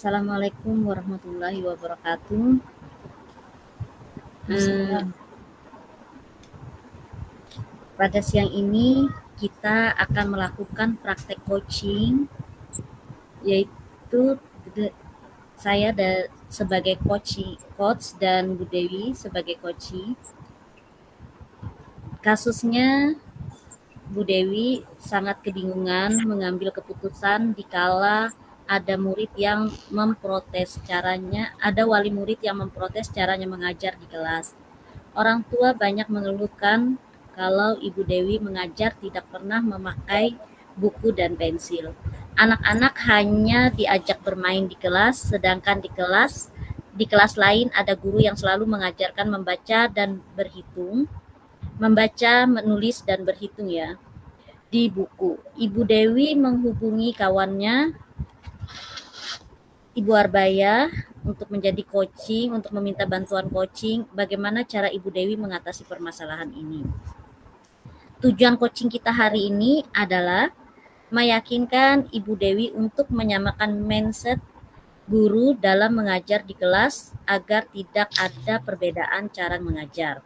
Assalamualaikum warahmatullahi wabarakatuh. Eh, Waalaikumsalam. Pada siang ini kita akan melakukan praktek coaching, yaitu sebagai coach dan Bu Dewi sebagai coach. Kasusnya Bu Dewi sangat kebingungan mengambil keputusan dikala ada murid yang memprotes caranya, ada wali murid yang memprotes caranya mengajar di kelas. Orang tua banyak mengeluhkan kalau Ibu Dewi mengajar tidak pernah memakai buku dan pensil. Anak-anak hanya diajak bermain di kelas, sedangkan di kelas lain ada guru yang selalu mengajarkan membaca dan berhitung, membaca, menulis dan berhitung ya di buku. Ibu Dewi menghubungi kawannya Ibu Arbaya untuk menjadi coaching, untuk meminta bantuan coaching, bagaimana cara Ibu Dewi mengatasi permasalahan ini. Tujuan coaching kita hari ini adalah meyakinkan Ibu Dewi untuk menyamakan mindset guru dalam mengajar di kelas agar tidak ada perbedaan cara mengajar.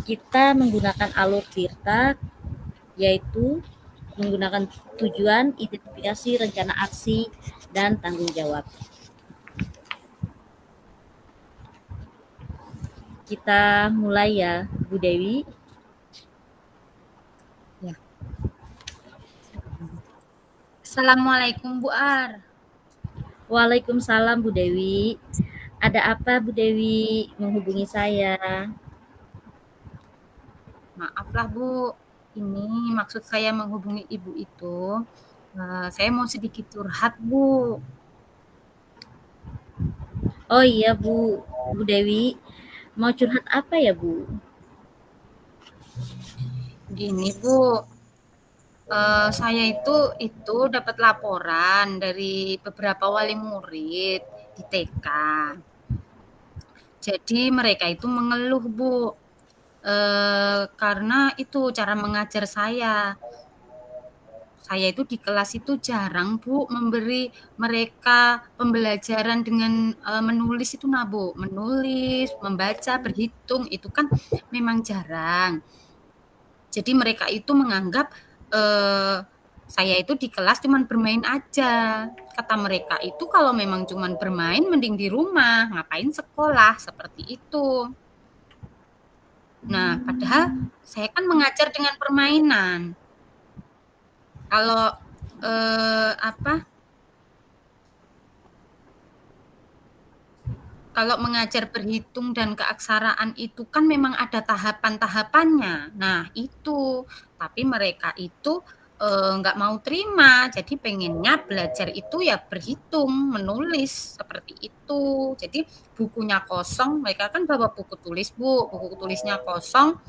Kita menggunakan alur Tirta, yaitu menggunakan tujuan, identifikasi, rencana aksi, dan tanggung jawab. Kita mulai ya, Bu Dewi. Ya. Assalamualaikum Bu Ar. Waalaikumsalam Bu Dewi. Ada apa Bu Dewi menghubungi saya? Maaflah Bu, ini maksud saya menghubungi Ibu itu, saya mau sedikit curhat Bu. Oh iya Bu Dewi. Mau curhat apa ya Bu? Gini Bu, saya itu dapat laporan dari beberapa wali murid di TK. Jadi mereka itu mengeluh Bu, karena itu cara mengajar saya. Saya itu di kelas itu jarang Bu memberi mereka pembelajaran dengan menulis itu nah Bu, menulis, membaca, berhitung itu kan memang jarang. Jadi mereka itu menganggap saya itu di kelas cuman bermain aja. Kata mereka itu kalau memang cuman bermain mending di rumah, ngapain sekolah, seperti itu. Nah, padahal saya kan mengajar dengan permainan. Kalau apa Kalau mengajar berhitung dan keaksaraan itu kan memang ada tahapan-tahapannya. Nah, itu. Tapi mereka itu nggak mau terima. Jadi pengennya belajar itu ya berhitung, menulis seperti itu. Jadi bukunya kosong. Mereka kan bawa buku tulis Bu, buku tulisnya kosong.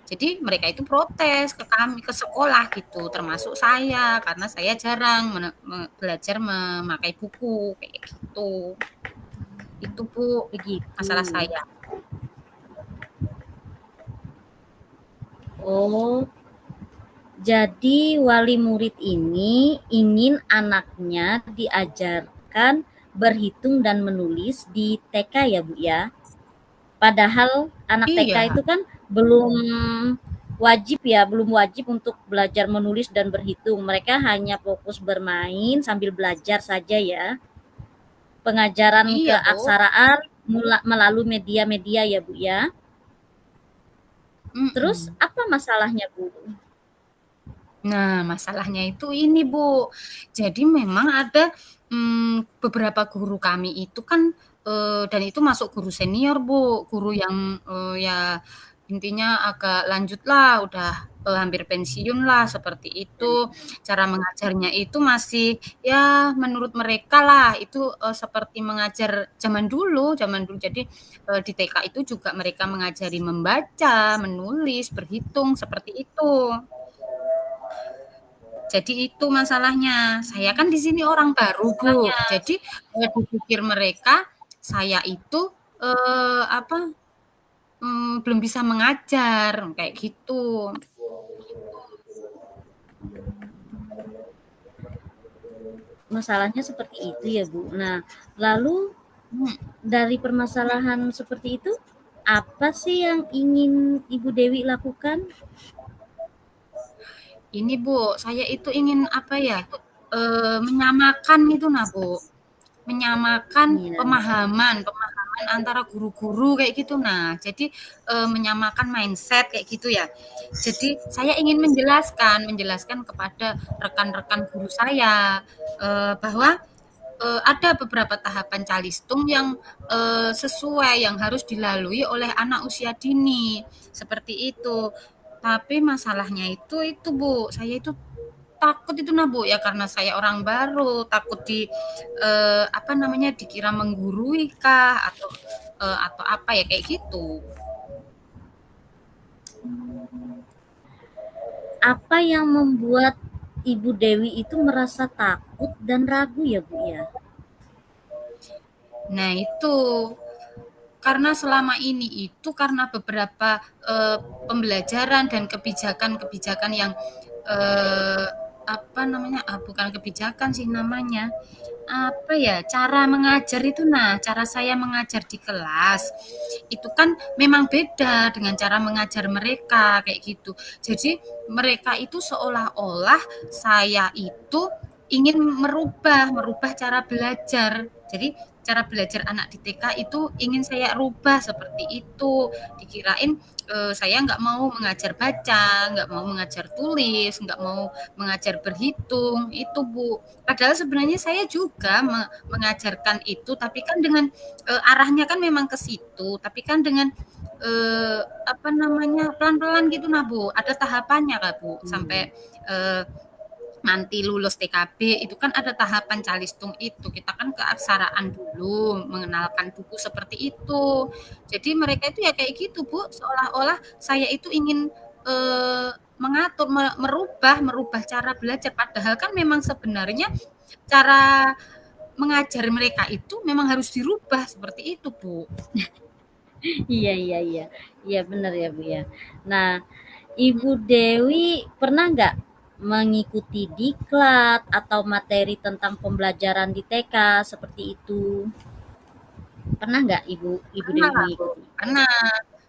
Jadi mereka itu protes ke kami, ke sekolah gitu, termasuk saya karena saya jarang belajar memakai buku kayak gitu. Itu Bu, masalah Begitu. saya. Oh, jadi wali murid ini ingin anaknya diajarkan berhitung dan menulis di TK ya Bu ya? Padahal anak TK Iya, itu kan belum wajib untuk belajar menulis dan berhitung. Mereka hanya fokus bermain sambil belajar saja ya. Pengajaran iya Bu. keaksaraan melalui media-media ya Bu ya. Terus Mhm. apa masalahnya Bu? Nah, masalahnya itu ini Bu, jadi memang ada, beberapa guru kami itu kan, dan itu masuk guru senior Bu, guru yang, ya intinya agak lanjutlah, udah, hampir pensiun lah, seperti itu. Cara mengajarnya itu masih, ya menurut mereka lah, itu, seperti mengajar zaman dulu. Jadi, di TK itu juga mereka mengajari membaca, menulis, berhitung, seperti itu. Jadi itu masalahnya. Saya kan di sini orang baru, Bu. Jadi, dipikir mereka saya itu, apa, belum bisa mengajar, kayak gitu. masalahnya seperti itu ya, Bu. Nah, lalu Hmm. dari permasalahan seperti itu, apa sih yang ingin Ibu Dewi lakukan? Ini Bu, saya itu ingin apa ya, menyamakan itu nah Bu, menyamakan Iya. pemahaman antara guru-guru kayak gitu. Nah, jadi, menyamakan mindset kayak gitu ya. Jadi saya ingin menjelaskan kepada rekan-rekan guru saya, bahwa, ada beberapa tahapan calistung yang, sesuai yang harus dilalui oleh anak usia dini, seperti itu. Tapi masalahnya itu Bu, saya itu takut itu nah Bu, ya karena saya orang baru, takut apa namanya, dikira menggurui kah atau apa ya, kayak gitu. Apa yang membuat Ibu Dewi itu merasa takut dan ragu ya, Bu, ya? Nah itu, karena selama ini itu karena beberapa, pembelajaran dan kebijakan-kebijakan yang, eee, apa namanya, bukan kebijakan sih namanya, apa ya, cara mengajar itu nah, cara saya mengajar di kelas, itu kan memang beda dengan cara mengajar mereka, kayak gitu. Jadi mereka itu seolah-olah saya itu ingin merubah cara belajar. Jadi cara belajar anak di TK itu ingin saya rubah seperti itu. Dikirain saya nggak mau mengajar baca, nggak mau mengajar tulis, nggak mau mengajar berhitung, itu Bu. Padahal sebenarnya saya juga mengajarkan itu, tapi kan dengan arahnya kan memang ke situ, tapi kan dengan apa namanya, pelan-pelan gitu nah Bu, ada tahapannya Kak Bu, Iya. sampai eh, nanti lulus TKB itu kan ada tahapan calistung itu. Kita kan keaksaraan dulu, mengenalkan buku seperti itu. Jadi mereka itu ya kayak gitu, Bu. Seolah-olah saya itu ingin mengatur, merubah cara belajar. Padahal kan memang sebenarnya cara mengajar mereka itu memang harus dirubah seperti itu, Bu. Iya, iya, iya. Iya, benar ya, Bu, ya. Nah, Ibu Dewi pernah nggak mengikuti diklat atau materi tentang pembelajaran di TK seperti itu? Pernah nggak Ibu Pernah Dewi lah, Bu. mengikuti? Pernah.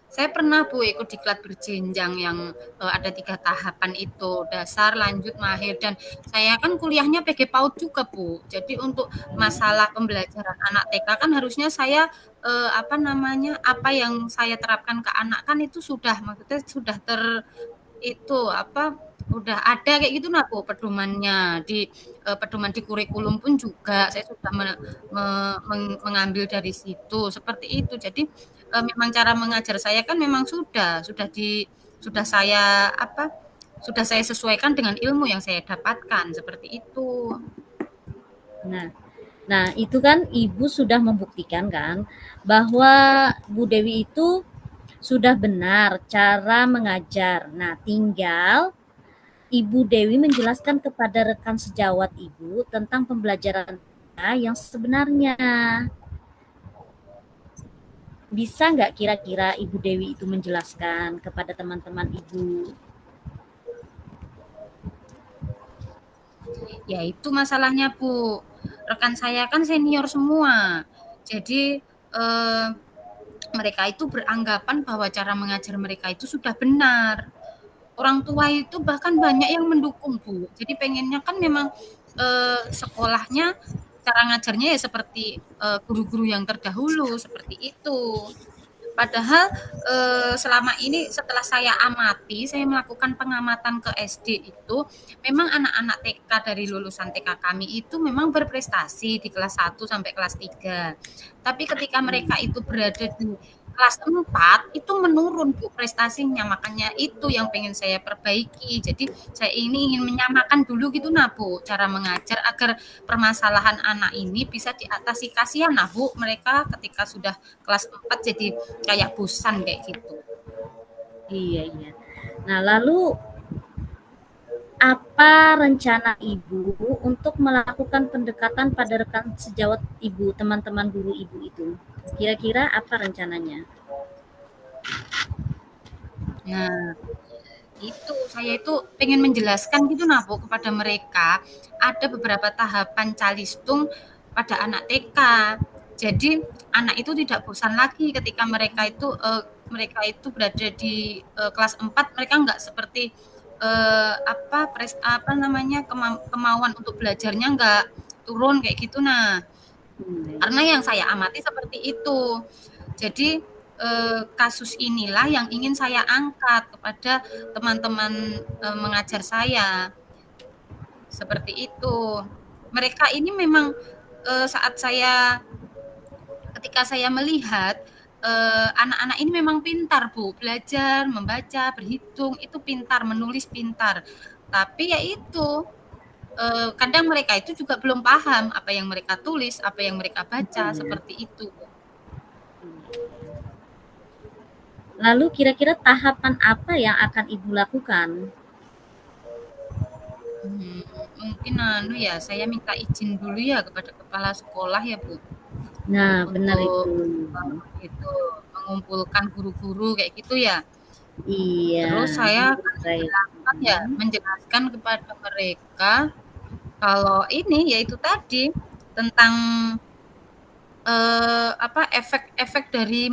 Saya pernah Bu ikut diklat berjenjang yang ada 3 tahapan itu, dasar, lanjut, mahir, dan saya kan kuliahnya PG PAUD juga Bu. Jadi untuk masalah pembelajaran anak TK kan harusnya saya apa namanya, apa yang saya terapkan ke anak kan itu sudah maksudnya sudah itu apa, udah ada kayak gitu nah Bu pedomannya pedoman di kurikulum pun juga saya sudah mengambil dari situ seperti itu. Jadi memang cara mengajar saya kan memang sudah saya apa, sudah saya sesuaikan dengan ilmu yang saya dapatkan seperti itu. Nah, nah, itu kan Ibu sudah membuktikan kan bahwa Bu Dewi itu sudah benar cara mengajar. Nah, tinggal Ibu Dewi menjelaskan kepada rekan sejawat Ibu tentang pembelajaran yang sebenarnya. Bisa nggak kira-kira Ibu Dewi itu menjelaskan kepada teman-teman Ibu? Ya itu masalahnya Bu, rekan saya kan senior semua. Jadi mereka itu beranggapan bahwa cara mengajar mereka itu sudah benar. Orang tua itu bahkan banyak yang mendukung Bu. Jadi pengennya kan memang sekolahnya cara ngajarnya ya seperti guru-guru yang terdahulu seperti itu. Padahal selama ini setelah saya amati, saya melakukan pengamatan ke SD itu, memang anak-anak TK dari lulusan TK kami itu memang berprestasi di kelas 1 sampai kelas 3. Tapi ketika mereka itu berada di kelas 4 itu menurun Bu prestasinya, makanya itu yang pengen saya perbaiki. Jadi saya ini ingin menyamakan dulu gitu nah Bu, cara mengajar agar permasalahan anak ini bisa diatasi. Kasihan nah Bu, mereka ketika sudah kelas 4 jadi kayak bosan kayak gitu. Iya, iya. Nah, lalu apa rencana Ibu untuk melakukan pendekatan pada rekan sejawat Ibu, teman-teman guru Ibu itu? Kira-kira apa rencananya? Nah, Itu, saya itu pengen menjelaskan gitu nah Bu kepada mereka, ada beberapa tahapan calistung pada anak TK. Jadi anak itu tidak bosan lagi ketika mereka itu berada di kelas 4, mereka nggak seperti apa namanya kemauan untuk belajarnya nggak turun kayak gitu nah. Hmm. Karena yang saya amati seperti itu. Jadi kasus inilah yang ingin saya angkat kepada teman-teman mengajar saya. Seperti itu. Mereka ini memang saat saya ketika saya melihat anak-anak ini memang pintar, Bu. Belajar, membaca, berhitung itu pintar, menulis pintar. Tapi ya itu kadang mereka itu juga belum paham apa yang mereka tulis, apa yang mereka baca, Iya. seperti itu. Lalu kira-kira tahapan apa yang akan Ibu lakukan? Hmm, mungkin ya, saya minta izin dulu ya kepada kepala sekolah ya, Bu, Nah, benar untuk itu. itu mengumpulkan guru-guru kayak gitu ya. Iya, Terus saya akan menurut saya. menjelaskan kepada mereka kalau ini yaitu tadi tentang apa efek-efek dari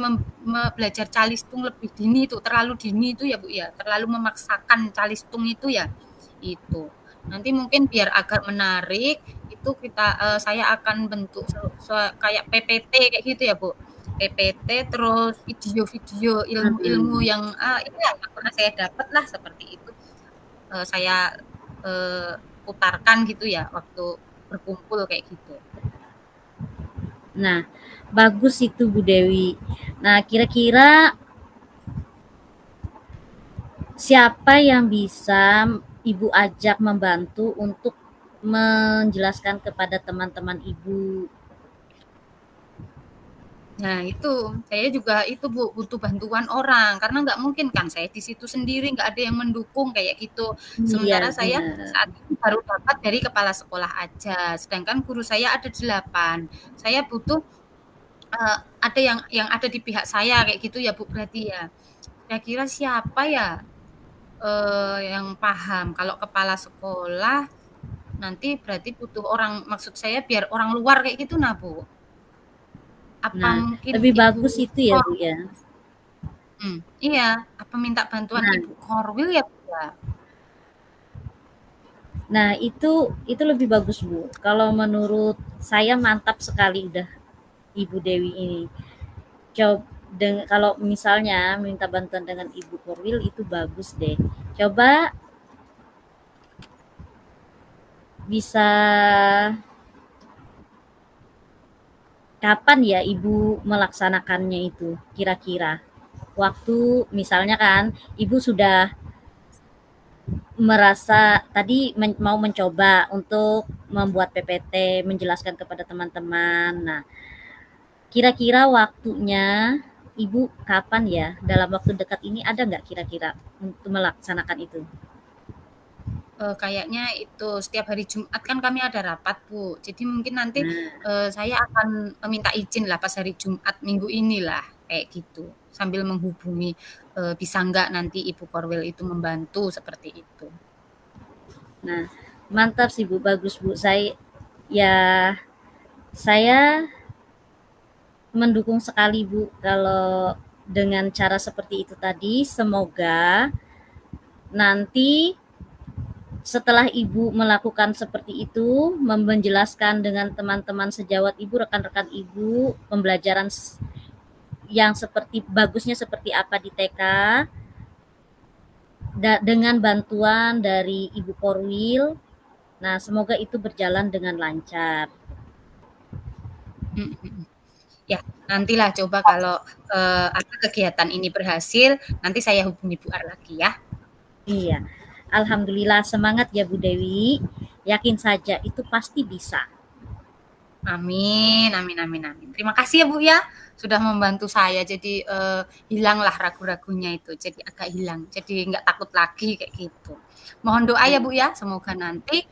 belajar calistung lebih dini itu terlalu dini itu ya Bu ya, terlalu memaksakan calistung itu ya, itu. Nanti mungkin biar agar menarik itu saya akan bentuk kayak PPT kayak gitu ya Bu, PPT terus video-video ilmu-ilmu Mhm. yang ini ya yang pernah saya dapat lah seperti itu, saya putarkan gitu ya waktu berkumpul kayak gitu. Nah, bagus itu Bu Dewi. Nah, kira-kira siapa yang bisa Ibu ajak membantu untuk menjelaskan kepada teman-teman Ibu? Nah itu, saya juga itu Bu, butuh bantuan orang, karena nggak mungkin kan saya di situ sendiri, nggak ada yang mendukung kayak gitu. Iya, Sementara saya benar. saat ini baru dapat dari kepala sekolah aja, sedangkan guru saya ada 8. Saya butuh ada yang ada di pihak saya kayak gitu ya Bu berarti ya. Kira-kira siapa ya yang paham? Kalau kepala sekolah nanti berarti butuh orang, maksud saya biar orang luar kayak gitu nah Bu. Apa Nah, mungkin lebih Ibu bagus itu ya, Bu, ya. Iya, apa minta bantuan Nah Ibu Korwil ya, Bu, ya? nah itu lebih bagus, Bu. Kalau menurut saya mantap sekali udah Ibu Dewi ini. Kalau misalnya minta bantuan dengan Ibu Korwil itu bagus deh. Coba bisa kapan ya Ibu melaksanakannya itu kira-kira? Waktu misalnya kan Ibu sudah merasa tadi mau mencoba untuk membuat PPT, menjelaskan kepada teman-teman. Nah, kira-kira waktunya Ibu kapan ya? Dalam waktu dekat ini ada nggak kira-kira untuk melaksanakan itu? Kayaknya itu setiap hari Jumat kan kami ada rapat, Bu. Jadi mungkin nanti, Nah, saya akan minta izin lah pas hari Jumat minggu inilah, kayak gitu. Sambil menghubungi, bisa nggak nanti Ibu Korwil itu membantu, seperti itu. nah, mantap sih Bu, bagus Bu. Ya saya mendukung sekali Bu kalau dengan cara seperti itu tadi. Semoga nanti setelah Ibu melakukan seperti itu, menjelaskan dengan teman-teman sejawat Ibu, rekan-rekan Ibu, pembelajaran yang seperti bagusnya seperti apa di TK, dengan bantuan dari Ibu Korwil. Nah, semoga itu berjalan dengan lancar. Mhm mhm. Ya, nantilah coba kalau, apa, kegiatan ini berhasil, nanti saya hubungi Bu Ar lagi ya. Iya. Alhamdulillah semangat ya Bu Dewi. Yakin saja itu pasti bisa. Amin, amin, amin, amin. Terima kasih ya Bu ya, sudah membantu saya. Jadi hilanglah ragu-ragunya itu, jadi agak hilang. Jadi nggak takut lagi kayak gitu. Mohon doa ya Bu ya, semoga nanti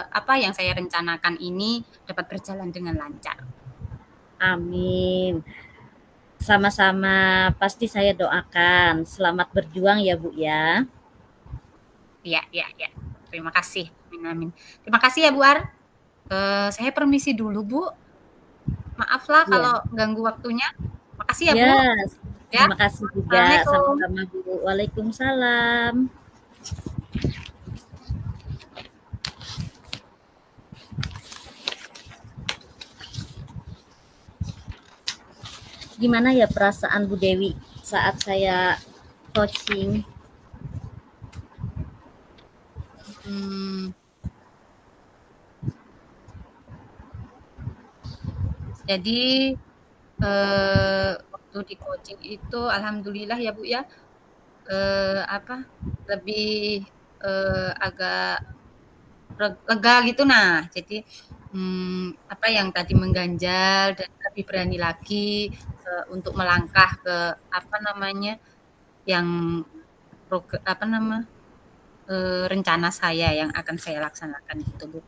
apa yang saya rencanakan ini dapat berjalan dengan lancar. Amin. Sama-sama pasti saya doakan. Selamat berjuang ya Bu ya. Iya iya iya. Terima kasih, amin amin. Terima kasih ya Bu Ar, saya permisi dulu Bu, maaflah Iya. kalau ganggu waktunya. Makasih ya Bu, Ya, ya. terima kasih juga, Assalamualaikum. sama-sama Bu. Waalaikumsalam. Gimana ya perasaan Bu Dewi saat saya coaching? Mmm. Jadi, waktu di coaching itu alhamdulillah ya Bu ya, apa, lebih, agak lega gitu. Nah, jadi, apa yang tadi mengganjal dan lebih berani lagi, untuk melangkah ke apa namanya, yang apa nama, rencana saya yang akan saya laksanakan gitu Bu.